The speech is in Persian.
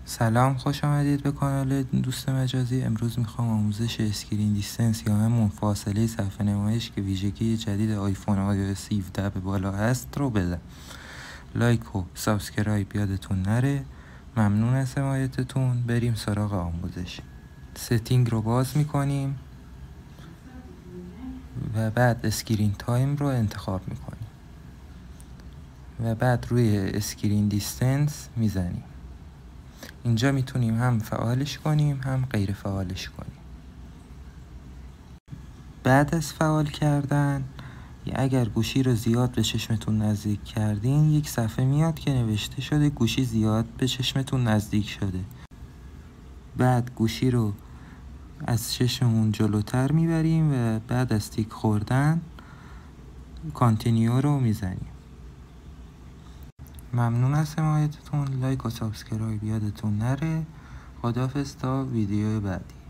سلام، خوش آمدید به کانال دوست مجازی. امروز میخوام آموزش اسکرین دیستنس یا همون فاصله صفحه نمایش که ویژگی جدید آیفون iOS 17 به بالا هست رو بدم. لایک و سابسکرایب یادتون نره. ممنون از حمایتتون. بریم سراغ آموزش. ستینگ رو باز میکنیم و بعد اسکرین تایم رو انتخاب میکنیم و بعد روی اسکرین دیستنس میزنیم. اینجا میتونیم هم فعالش کنیم هم غیر فعالش کنیم. بعد از فعال کردن اگر گوشی رو زیاد به چشمتون نزدیک کردین یک صفحه میاد که نوشته شده گوشی زیاد به چشمتون نزدیک شده. بعد گوشی رو از چشممون جلوتر میبریم و بعد از تیک خوردن کانتینیو رو میزنیم. ممنون از حمایتتون. لایک و سابسکرایب یادتون نره. خداحافظ تا ویدیو بعدی.